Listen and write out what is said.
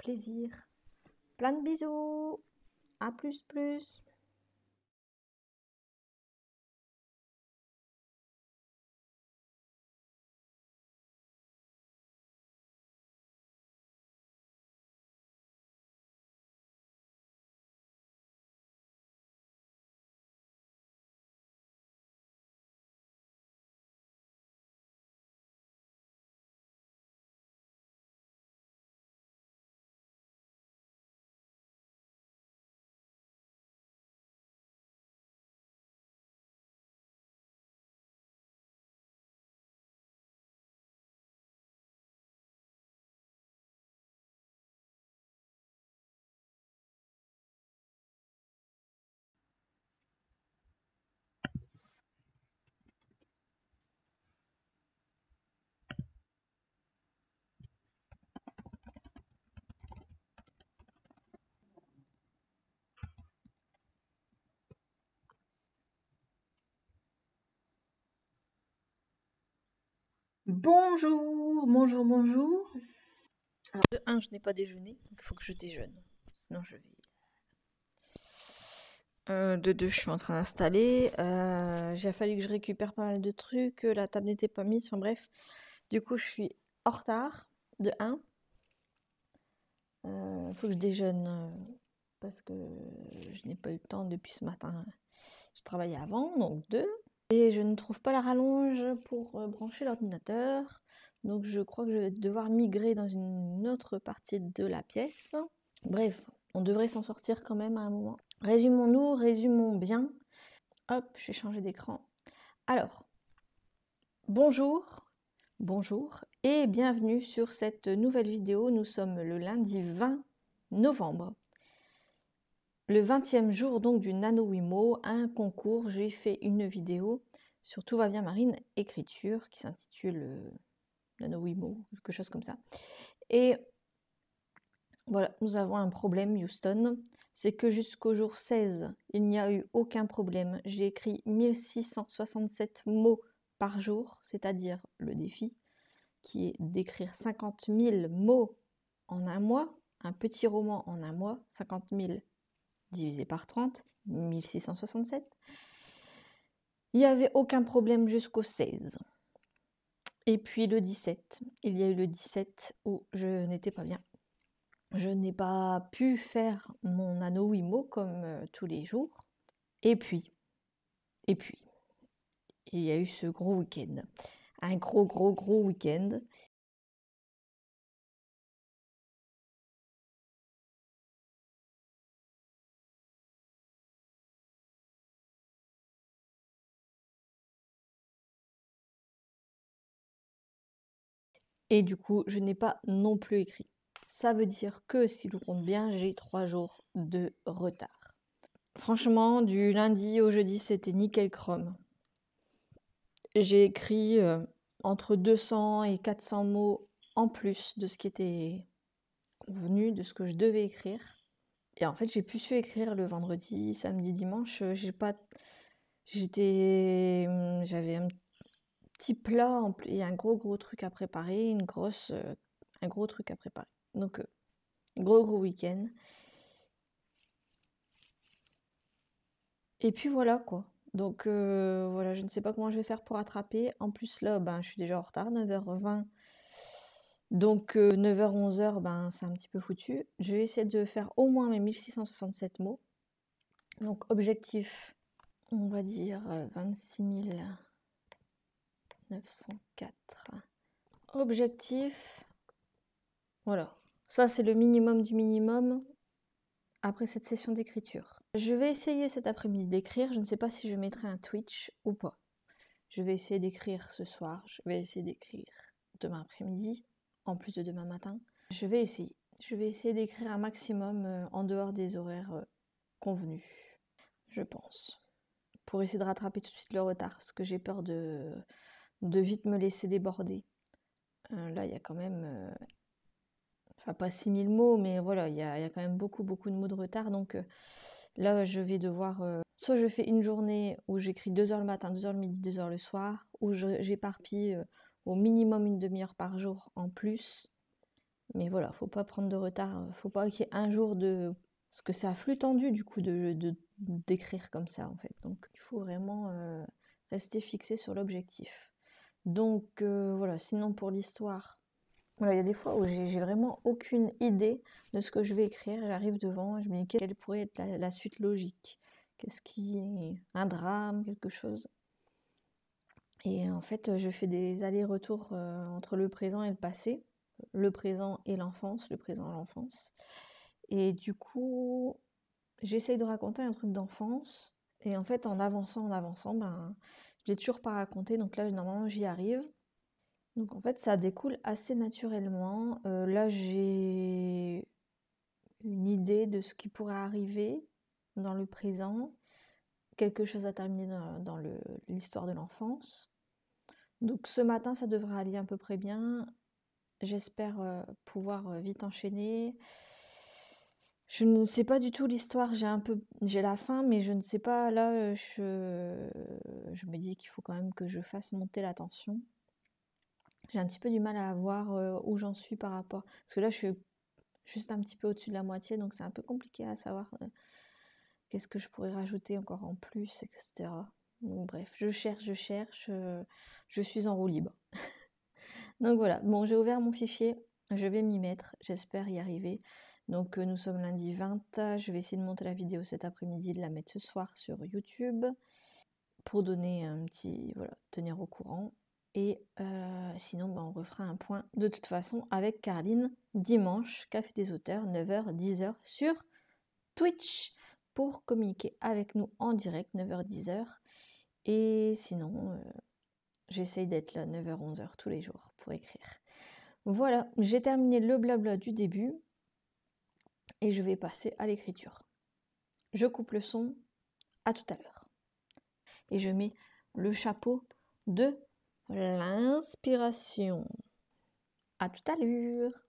plaisir. Plein de bisous. À plus. Bonjour. Alors, de 1, je n'ai pas déjeuné, donc il faut que je déjeune. Sinon, je vais. De 2, je suis en train d'installer. J'ai fallu que je récupère pas mal de trucs. La table n'était pas mise. Enfin bref. Du coup, je suis en retard. De 1. Faut que je déjeune parce que je n'ai pas eu le temps depuis ce matin. Je travaillais avant, donc 2. Et je ne trouve pas la rallonge pour brancher l'ordinateur. Donc je crois que je vais devoir migrer dans une autre partie de la pièce. Bref, on devrait s'en sortir quand même à un moment. Résumons bien. Hop, j'ai changé d'écran. Alors, bonjour et bienvenue sur cette nouvelle vidéo. Nous sommes le lundi 20 novembre. Le 20e jour donc du NaNoWriMo, un concours. J'ai fait une vidéo sur Tout va bien Marine écriture qui s'intitule NaNoWriMo, quelque chose comme ça. Et voilà, nous avons un problème Houston, c'est que jusqu'au jour 16, il n'y a eu aucun problème. J'ai écrit 1667 mots par jour, c'est-à-dire le défi, qui est d'écrire 50 000 mots en un mois, un petit roman en un mois, 50 000 divisé par 30, 1667. Il n'y avait aucun problème jusqu'au 16. Et puis le 17, il y a eu le 17 où je n'étais pas bien. Je n'ai pas pu faire mon NaNoWriMo comme tous les jours. Et puis, il y a eu ce gros week-end. Un gros week-end. Et du coup, je n'ai pas non plus écrit. Ça veut dire que, si l'on compte bien, j'ai 3 jours de retard. Franchement, du lundi au jeudi, c'était nickel chrome. J'ai écrit entre 200 et 400 mots en plus de ce qui était convenu, de ce que je devais écrire. Et en fait, j'ai plus su écrire le vendredi, samedi, dimanche. J'avais un petit plat et un gros truc à préparer, un gros truc à préparer. Donc, gros week-end. Et puis voilà quoi. Donc voilà, je ne sais pas comment je vais faire pour rattraper. En plus là, je suis déjà en retard, 9h20. Donc 9h, 11h, c'est un petit peu foutu. Je vais essayer de faire au moins mes 1667 mots. Donc objectif, on va dire 26 904. Objectif, voilà. Ça c'est le minimum du minimum après cette session d'écriture. Je vais essayer cet après-midi d'écrire. Je ne sais pas si je mettrai un Twitch ou pas. Je vais essayer d'écrire ce soir. Je vais essayer d'écrire demain après-midi, en plus de demain matin. Je vais essayer. Je vais essayer d'écrire un maximum en dehors des horaires convenus, je pense. Pour essayer de rattraper tout de suite le retard, parce que j'ai peur de vite me laisser déborder. Là, il y a quand même... Enfin, pas 6000 mots, mais voilà, il y a quand même beaucoup de mots de retard. Donc là, je vais devoir... soit je fais une journée où j'écris 2h le matin, 2h le midi, 2h le soir, où j'éparpille au minimum une demi-heure par jour en plus. Mais voilà, faut pas prendre de retard, faut pas qu'il y ait un jour de... Parce que c'est à flux tendu du coup d'écrire comme ça en fait. Donc il faut vraiment rester fixé sur l'objectif. Donc voilà, sinon pour l'histoire, voilà, il y a des fois où j'ai vraiment aucune idée de ce que je vais écrire. J'arrive devant, je me dis quelle pourrait être la suite logique. Qu'est-ce qui est un drame, quelque chose. Et en fait, je fais des allers-retours entre le présent et le passé, le présent et l'enfance, le présent et l'enfance. Et du coup, j'essaye de raconter un truc d'enfance. Et en fait, en avançant, ben, je l'ai toujours pas raconté. Donc là, normalement, j'y arrive. Donc en fait, ça découle assez naturellement. Là, j'ai une idée de ce qui pourrait arriver dans le présent. Quelque chose à terminer dans l'histoire de l'enfance. Donc ce matin, ça devrait aller à peu près bien. J'espère pouvoir vite enchaîner. Je ne sais pas du tout l'histoire, j'ai la fin, mais je ne sais pas, là, je me dis qu'il faut quand même que je fasse monter la tension. J'ai un petit peu du mal à voir où j'en suis par rapport. Parce que là, je suis juste un petit peu au-dessus de la moitié, donc c'est un peu compliqué à savoir qu'est-ce que je pourrais rajouter encore en plus, etc. Donc bref, je cherche, je suis en roue libre. Donc voilà, bon, j'ai ouvert mon fichier, je vais m'y mettre, j'espère y arriver. Donc nous sommes lundi 20, je vais essayer de monter la vidéo cet après-midi, de la mettre ce soir sur YouTube pour donner un petit, voilà, tenir au courant. Et sinon, ben, on refera un point de toute façon avec Caroline dimanche, Café des auteurs, 9h, 10h sur Twitch pour communiquer avec nous en direct, 9h, 10h. Et sinon, j'essaye d'être là 9h, 11h tous les jours pour écrire. Voilà, j'ai terminé le blabla du début et je vais passer à l'écriture. Je coupe le son, à tout à l'heure. Et je mets le chapeau de l'inspiration. À tout à l'heure.